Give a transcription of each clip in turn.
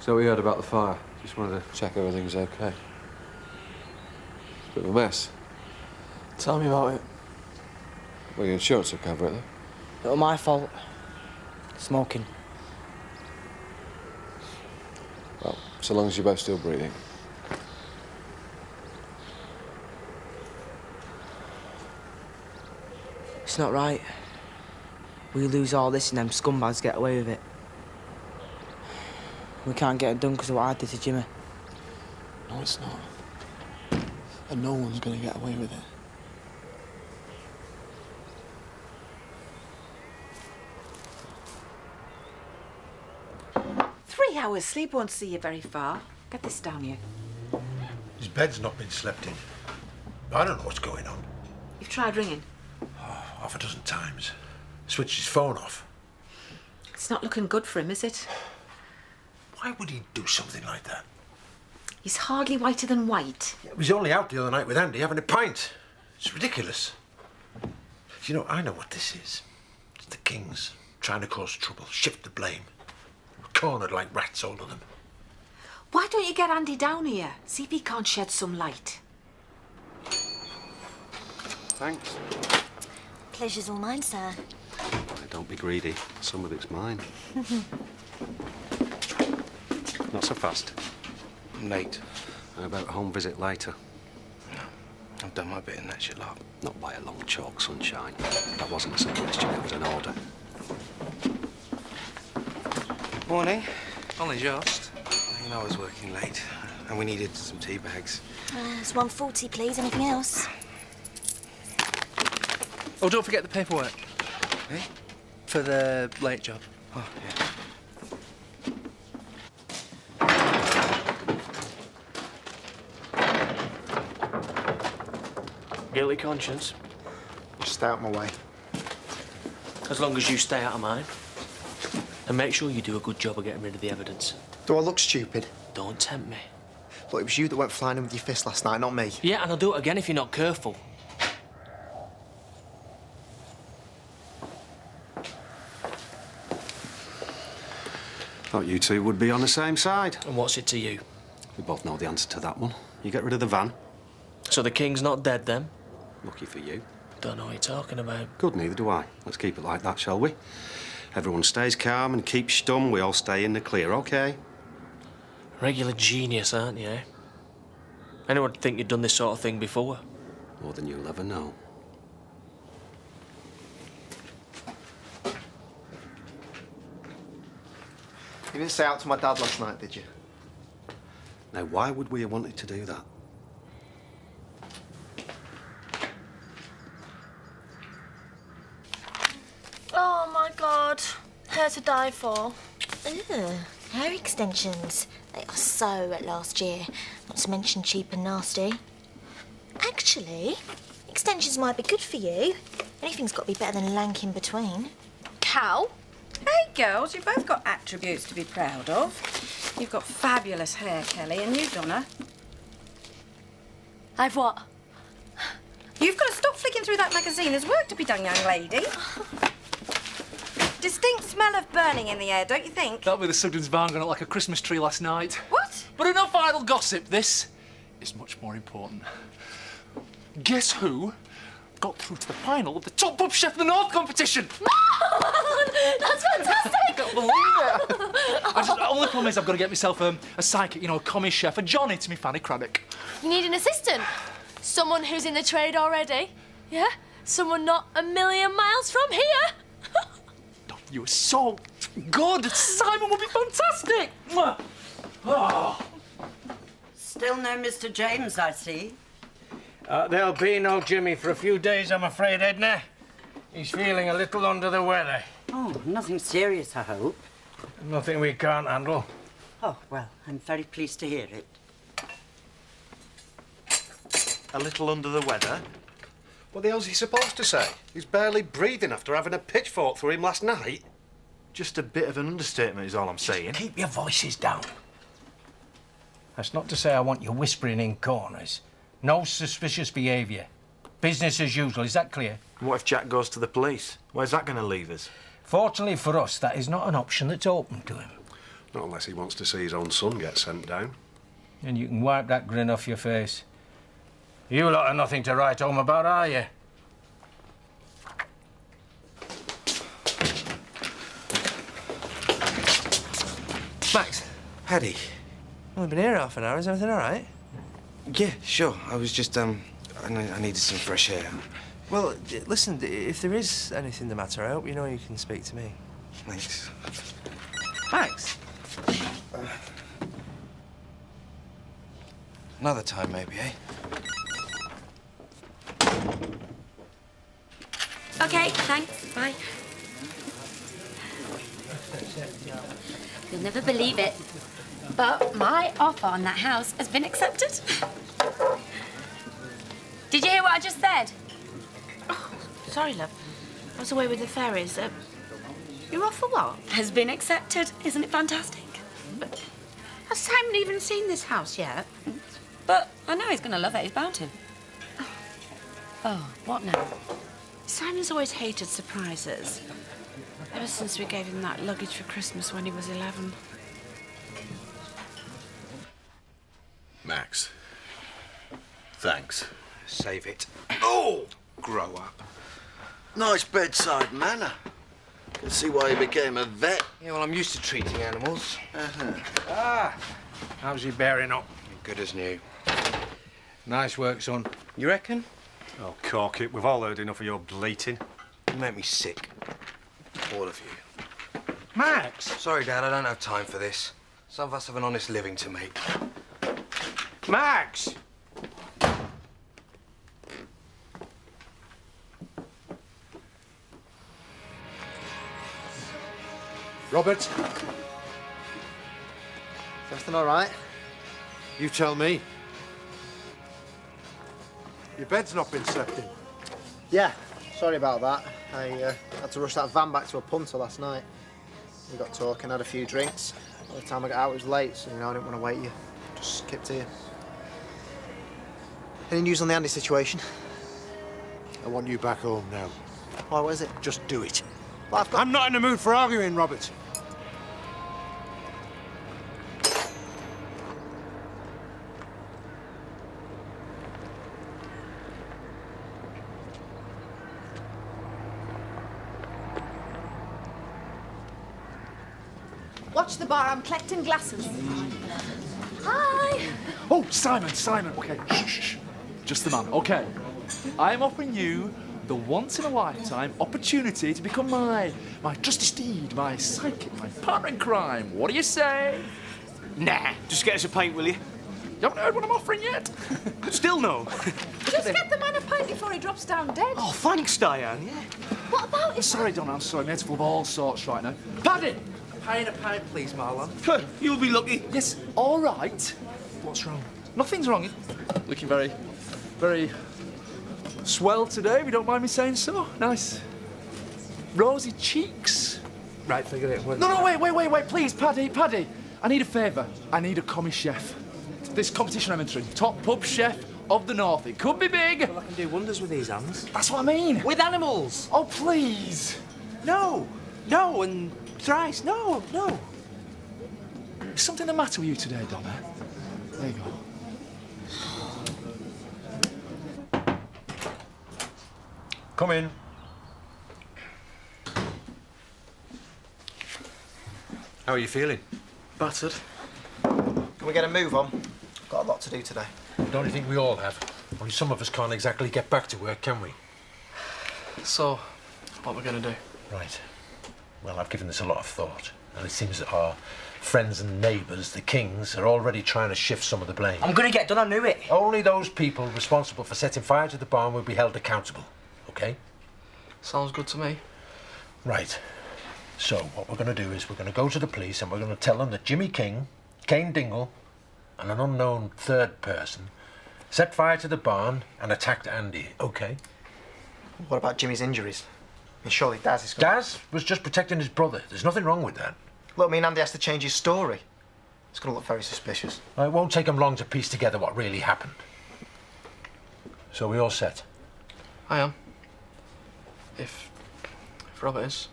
So we heard about the fire. Just wanted to check everything's okay. Bit of a mess. Tell me about it. Well, your insurance will cover it, though. It was my fault. Smoking. Well, so long as you're both still breathing. It's not right. We lose all this and them scumbags get away with it. We can't get it done because of what I did to Jimmy. No, it's not. And no one's gonna get away with it. Three hours sleep won't see you very far. Get this down here. His bed's not been slept in. I don't know what's going on. You've tried ringing? Half a dozen times. Switched his phone off. It's not looking good for him, is it? Why would he do something like that? He's hardly whiter than white. He was only out the other night with Andy having a pint. It's ridiculous. You know, I know what this is. It's the Kings trying to cause trouble, shift the blame. Cornered like rats, all of them. Why don't you get Andy down here? See if he can't shed some light. Thanks. Pleasure's all mine, sir. Don't be greedy. Some of it's mine. Not so fast. I'm late. How about a home visit later? No, I've done my bit in that shit lot. Not by a long chalk, sunshine. That wasn't a suggestion, it was an order. Morning. Only just. You know I was working late, and we needed some tea bags. It's 140, please. Anything else? Oh, don't forget the paperwork. Eh? For the late job. Oh, yeah. Guilty conscience. Just stay out of my way. As long as you stay out of mine. And make sure you do a good job of getting rid of the evidence. Do I look stupid? Don't tempt me. Look, it was you that went flying in with your fist last night, not me. Yeah, and I'll do it again if you're not careful. Thought you two would be on the same side. And what's it to you? We both know the answer to that one. You get rid of the van. So the King's not dead, then? Lucky for you. Don't know what you're talking about. Good, neither do I. Let's keep it like that, shall we? Everyone stays calm and keeps stum. We all stay in the clear, OK? Regular genius, aren't you, eh? Anyone would think you'd done this sort of thing before? More than you'll ever know. You didn't say out to my dad last night, did you? Now, why would we have wanted to do that? Oh, my God. Hair to die for. Ugh, hair extensions. They are so at last year. Not to mention cheap and nasty. Actually, extensions might be good for you. Anything's got to be better than lank in between. Cow? Hey, girls, you've both got attributes to be proud of. You've got fabulous hair, Kelly, and you've done her. I've what? You've got to stop flicking through that magazine. There's work to be done, young lady. Distinct smell of burning in the air, don't you think? That'll be the Sugden's barn going up like a Christmas tree last night. What? But enough idle gossip. This is much more important. Guess who got through to the final of the Top Pub Chef of the North competition? That's fantastic! I can't believe it. The only problem is I've got to get myself a psychic, you know, a commie chef, a Johnny to me Fanny Craddock. You need an assistant? Someone who's in the trade already? Yeah? Someone not a million miles from here? You were so good. Simon would be fantastic. Oh. Still no Mr. James, I see. There'll be no Jimmy for a few days, I'm afraid, Edna. He's feeling a little under the weather. Oh, nothing serious, I hope. Nothing we can't handle. Oh, well, I'm very pleased to hear it. A little under the weather? What the hell's he supposed to say? He's barely breathing after having a pitchfork through him last night. Just a bit of an understatement is all I'm saying. Keep your voices down. That's not to say I want you whispering in corners. No suspicious behaviour. Business as usual, is that clear? What if Jack goes to the police? Where's that going to leave us? Fortunately for us, that is not an option that's open to him. Not unless he wants to see his own son get sent down. And you can wipe that grin off your face. You lot are nothing to write home about, are you? Max. Paddy. I've been here half an hour. Is everything all right? Yeah, sure. I was just, I needed some fresh air. Well, listen, if there is anything the matter, I hope you know you can speak to me. Thanks. Max? Another time, maybe, eh? OK, thanks. Bye. You'll never believe it, but my offer on that house has been accepted. Did you hear what I just said? Oh, sorry, love. I was away with the fairies. You're off for what? Has been accepted. Isn't it fantastic? But has Simon even seen this house yet? But I know he's going to love it. He's bound to. Oh, what now? Simon's always hated surprises. Ever since we gave him that luggage for Christmas when he was 11. Max. Thanks. Save it. Oh! Grow up. Nice bedside manner. Can see why you became a vet. Yeah, well, I'm used to treating animals. Ah, how's he bearing up? Good as new. Nice work, son. You reckon? Oh, cork it. We've all heard enough of your bleating. You make me sick. All of you. Max! Sorry, Dad, I don't have time for this. Some of us have an honest living to make. Max! Robert, Is everything all right? you tell me. Your bed's not been slept in. Yeah, sorry about that. I had to rush that van back to a punter last night. We got talking, had a few drinks. By the time I got out, it was late, so, I didn't want to wait you. Just skipped here. Any news on the Andy situation? I want you back home now. Why, what is it? Just do it. Well, I'm not in the mood for arguing, Robert. Watch the bar, I'm collecting glasses. Hi! Oh, Simon, okay. Shh. Just the man, okay. I'm offering you the once-in-a-lifetime opportunity to become my trusty steed, my sidekick, my partner in crime. What do you say? Nah, just get us a pint, will you? You haven't heard what I'm offering yet? Still no. Just get the man a pint before he drops down dead. Oh, thanks, Diane, yeah. What about I'm it? sorry, Donna, I'm sorry. My head's full of all sorts right now. Paddy! Paying a pint, please, Marlon. You'll be lucky. Yes, all right. What's wrong? Nothing's wrong. Looking very, very swell today, if you don't mind me saying so. Nice rosy cheeks. Right, figure it. No, wait, please, Paddy. I need a favour. I need a commis chef. This competition I'm entering. Top pub chef of the North. It could be big. Well, I can do wonders with these hands. That's what I mean. With animals. Oh, please. No, and thrice. No. Is something the matter with you today, Donna? There you go. Come in. How are you feeling? Battered. Can we get a move on? Got a lot to do today. Don't you think we all have? Only some of us can't exactly get back to work, can we? So, what we're gonna do? Right. Well, I've given this a lot of thought, and it seems that our friends and neighbours, the Kings, are already trying to shift some of the blame. I'm gonna get done, I knew it. Only those people responsible for setting fire to the barn will be held accountable, OK? Sounds good to me. Right. So, what we're going to do is we're going to go to the police and we're going to tell them that Jimmy King, Kane Dingle, and an unknown third person set fire to the barn and attacked Andy, OK? What about Jimmy's injuries? I mean, surely Daz is... Daz was just protecting his brother. There's nothing wrong with that. Look, Andy has to change his story. It's going to look very suspicious. It won't take him long to piece together what really happened. So we all set? I am. If Robert is.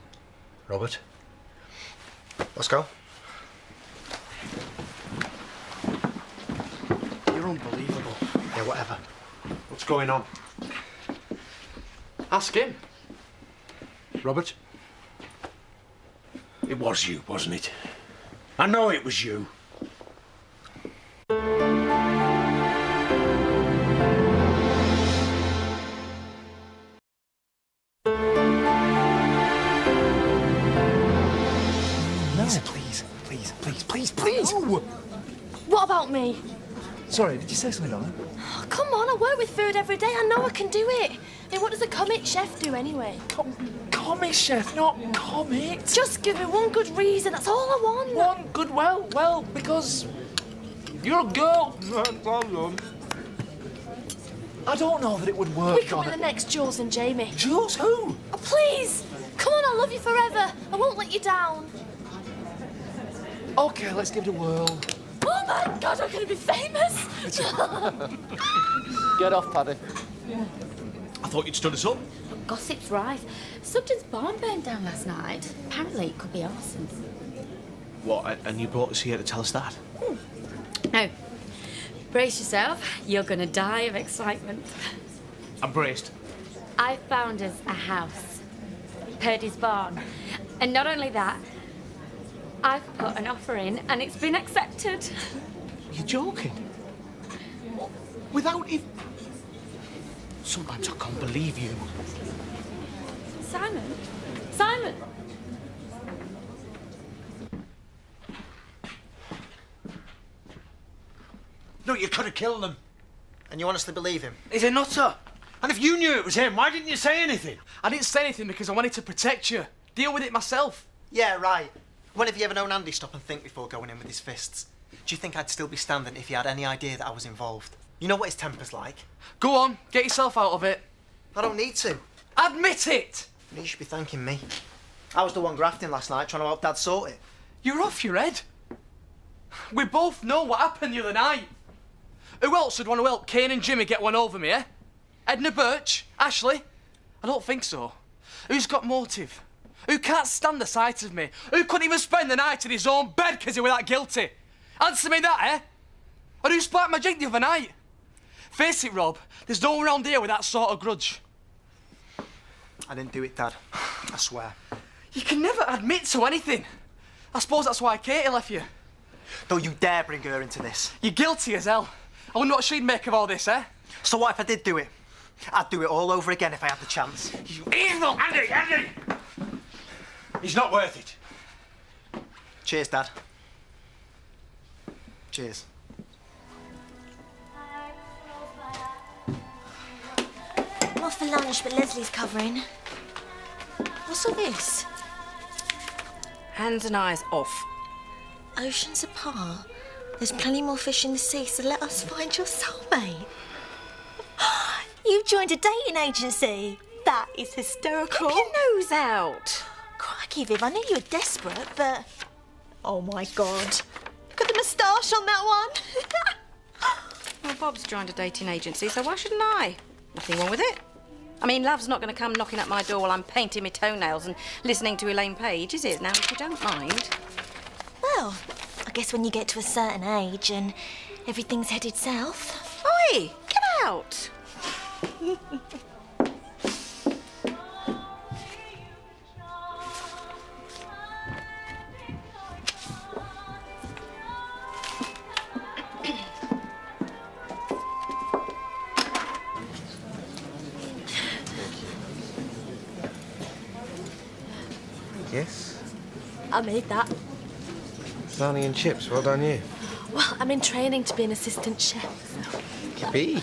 Robert? Let's go. Unbelievable. Yeah, whatever. What's going on? Ask him. Robert? It was you, wasn't it? I know it was you. Please. No. What about me? Sorry, did you say something, darling? Oh, come on, I work with food every day. I know I can do it. Hey, what does a comic chef do anyway? Comic chef, not comic. Just give me one good reason. That's all I want. One good, well, because you're a girl. I don't know that it would work. We could be the next Jules and Jamie. Jules who? Oh, please. Come on, I'll love you forever. I won't let you down. Okay, let's give it a whirl. Oh my God, I'm going to be famous. Get off, Paddy. I thought you'd stood us up. Gossip's rife. Sugden's barn burned down last night. Apparently it could be arson. What, and you brought us here to tell us that? No. Brace yourself. You're going to die of excitement. I'm braced. I found us a house. Purdy's barn. And not only that, I've put an offer in and it's been accepted. You're joking? Without it... Sometimes I can't believe you. Simon? Simon! No, you could have killed them. And you honestly believe him? He's a nutter. And if you knew it was him, why didn't you say anything? I didn't say anything because I wanted to protect you. Deal with it myself. Yeah, right. When have you ever known Andy stop and think before going in with his fists? Do you think I'd still be standing if he had any idea that I was involved? You know what his temper's like. Go on, get yourself out of it. I don't need to. Admit it! You should be thanking me. I was the one grafting last night, trying to help Dad sort it. You're off your head. We both know what happened the other night. Who else would want to help Kane and Jimmy get one over me, eh? Edna Birch? Ashley? I don't think so. Who's got motive? Who can't stand the sight of me? Who couldn't even spend the night in his own bed because he was that guilty? Answer me that, eh? Or who sparked my drink the other night? Face it, Rob, there's no one around here with that sort of grudge. I didn't do it, Dad. I swear. You can never admit to anything. I suppose that's why Katie left you. Don't you dare bring her into this. You're guilty as hell. I wonder what she'd make of all this, eh? So what if I did do it? I'd do it all over again if I had the chance. You evil! Andy! He's not worth it. Cheers, Dad. Cheers. I'm off for lunch, but Leslie's covering. What's all this? Hands and eyes off. Oceans apart. There's plenty more fish in the sea, so let us find your soulmate. You've joined a dating agency. That is hysterical. Keep your nose out. Crikey, Viv, I knew you were desperate, but... Oh, my God. Look at the moustache on that one. Well, Bob's joined a dating agency, so why shouldn't I? Nothing wrong with it. I mean, love's not going to come knocking at my door while I'm painting my toenails and listening to Elaine Page, is it? Now, if you don't mind. Well, I guess when you get to a certain age and everything's headed south... Oi! Get out! Yes? I made that. Sarnie and chips, well done you. Well, I'm in training to be an assistant chef. Yippee.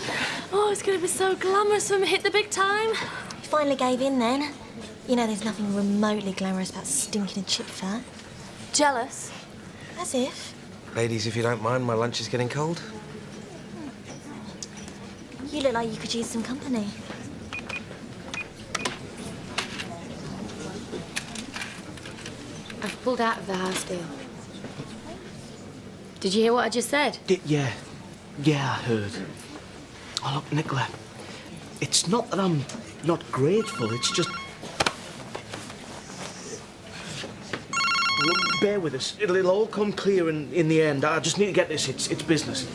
Oh, it's going to be so glamorous when we hit the big time. You finally gave in then. You know there's nothing remotely glamorous about stinking a chip fat. Jealous? As if. Ladies, if you don't mind, my lunch is getting cold. You look like you could use some company. I've pulled out of the house deal. Did you hear what I just said? Yeah, I heard. Oh, look, Nicola, it's not that I'm not grateful, it's just... Look, bear with us. It'll all come clear in the end. I just need to get this. It's business.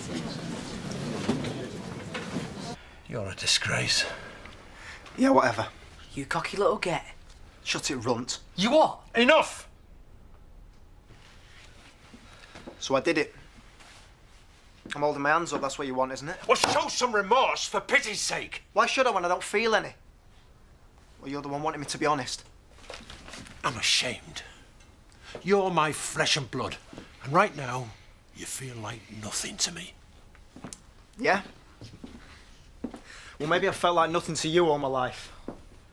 disgrace. Yeah, whatever. You cocky little get. Shut it, runt. You what? Enough! So I did it. I'm holding my hands up, that's what you want, isn't it? Well, show some remorse, for pity's sake. Why should I when I don't feel any? Well, you're the one wanting me to be honest. I'm ashamed. You're my flesh and blood. And right now, you feel like nothing to me. Yeah? Well, maybe I felt like nothing to you all my life.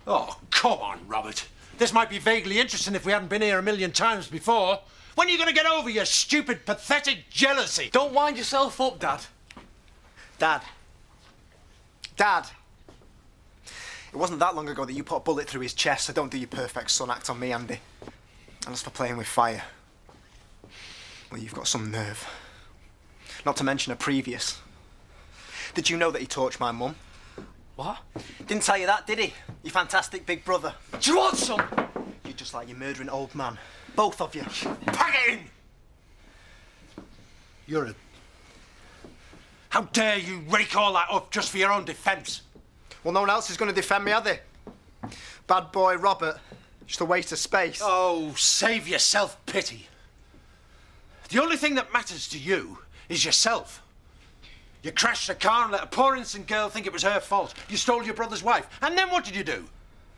Oh, come on, Robert. This might be vaguely interesting if we hadn't been here a million times before. When are you going to get over your stupid, pathetic jealousy? Don't wind yourself up, Dad. Dad. Dad. It wasn't that long ago that you put a bullet through his chest, so don't do your perfect son act on me, Andy. And as for playing with fire, well, you've got some nerve. Not to mention a previous. Did you know that he torched my mum? What? Didn't tell you that, did he? You fantastic big brother. Do you want some? You're just like your murdering old man. Both of you. Pack it in! You're a... How dare you rake all that up just for your own defence? Well, no one else is going to defend me, are they? Bad boy Robert. Just a waste of space. Oh, save your self-pity. The only thing that matters to you is yourself. You crashed a car and let a poor innocent girl think it was her fault. You stole your brother's wife. And then what did you do?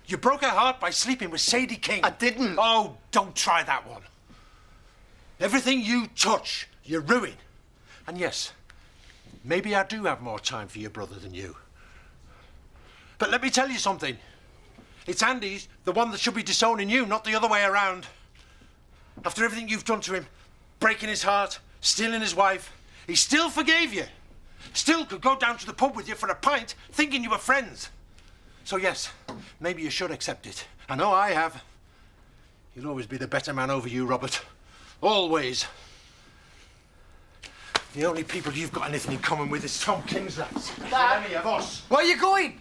You broke her heart by sleeping with Sadie King. I didn't. Oh, don't try that one. Everything you touch, you ruin. And yes, maybe I do have more time for your brother than you. But let me tell you something. It's Andy's the one that should be disowning you, not the other way around. After everything you've done to him, breaking his heart, stealing his wife, he still forgave you. Still could go down to the pub with you for a pint, thinking you were friends. So yes, maybe you should accept it. I know I have. You'll always be the better man over you, Robert. Always. The only people you've got anything in common with is Tom King's lads. Not any of us. Where are you going?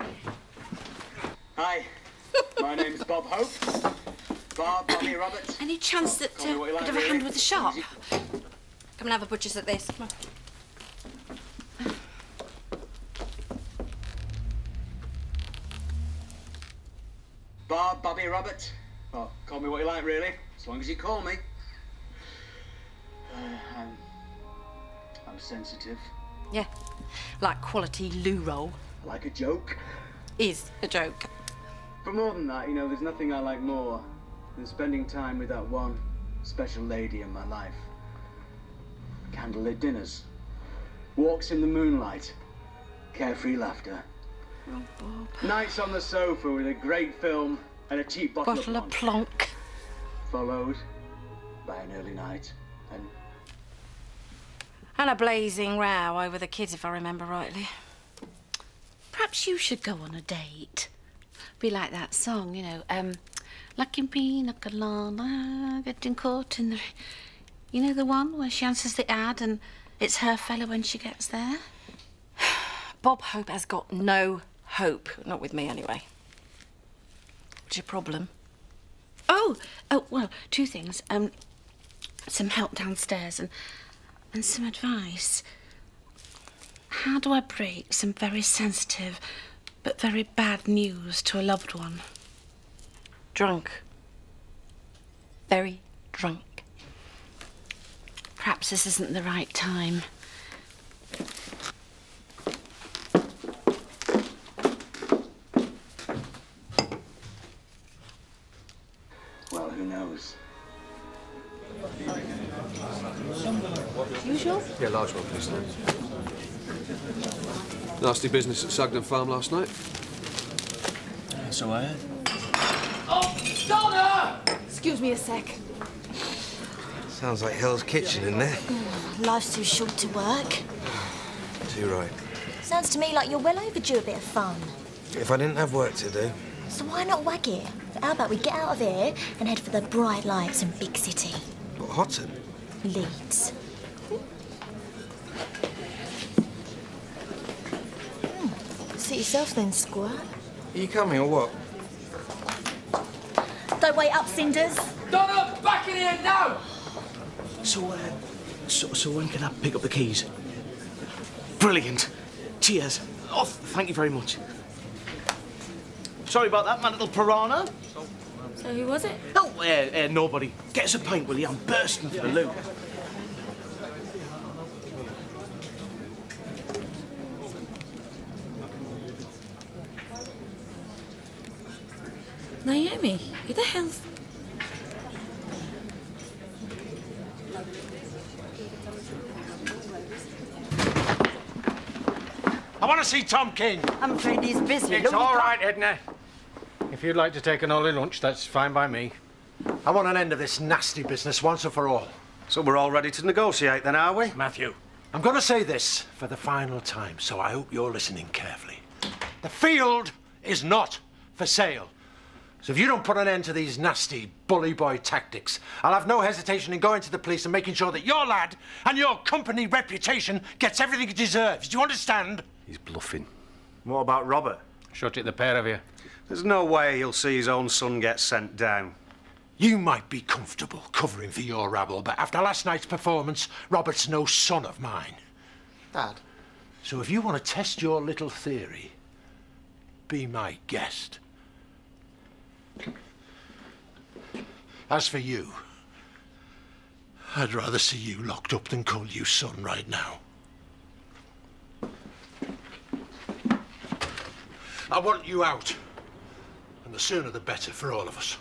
Hi, my name's Bob Hope. Bobby Roberts. Any chance that Call me what you could like, have a really. hand with the shop? Come and have a butcher's at this. Come on. Bobby Roberts. Well, call me what you like, really, as long as you call me. I'm sensitive. Yeah, like quality loo roll. I like a joke. Is a joke. But more than that, you know, there's nothing I like more than spending time with that one special lady in my life. Candlelit dinners, walks in the moonlight, carefree laughter. Oh, Bob. Nights on the sofa with a great film and a cheap bottle of plonk. Followed by an early night And a blazing row over the kids, if I remember rightly. Perhaps you should go on a date. Be like that song, you know, Lucky me, Nakalana, getting caught in the... You know the one where she answers the ad and it's her fella when she gets there? Bob Hope has got no hope. Not with me, anyway. What's your problem? Oh, well, two things. Some help downstairs and some advice. How do I break some very sensitive but very bad news to a loved one? Drunk. Very drunk. Perhaps this isn't the right time. Well, who knows? Usual? Yeah, large one, please. Nasty business at Sugden Farm last night. So I heard. Oh, Donna! Excuse me a sec. Sounds like Hell's Kitchen in there. Life's too short to work. Too right. Sounds to me like you're well overdue a bit of fun. If I didn't have work to do, So why not wag it? How about we get out of here and head for the bright lights in Big City? but Hotton. Leeds. Suit yourself then, Squire. Are you coming or what? Don't wait up, Cinders. Donna, back in here now! So when can I pick up the keys? Brilliant. Cheers. Oh, thank you very much. Sorry about that, my little piranha. So who was it? Oh, nobody. Get us a pint, will you? I'm bursting for the loo. Naomi, who the hell's... I want to see Tom King. I'm afraid he's busy. It's all right, Edna. If you'd like to take an early lunch, that's fine by me. I want an end of this nasty business once and for all. So we're all ready to negotiate then, are we? Matthew. I'm going to say this for the final time, so I hope you're listening carefully. The field is not for sale. So if you don't put an end to these nasty bully boy tactics, I'll have no hesitation in going to the police and making sure that your lad and your company reputation gets everything it deserves. Do you understand? He's bluffing. What about Robert? Shut it, the pair of you. There's no way he'll see his own son get sent down. You might be comfortable covering for your rabble, but after last night's performance, Robert's no son of mine. Dad. So if you want to test your little theory, be my guest. As for you, I'd rather see you locked up than call you son right now. I want you out, and the sooner the better for all of us.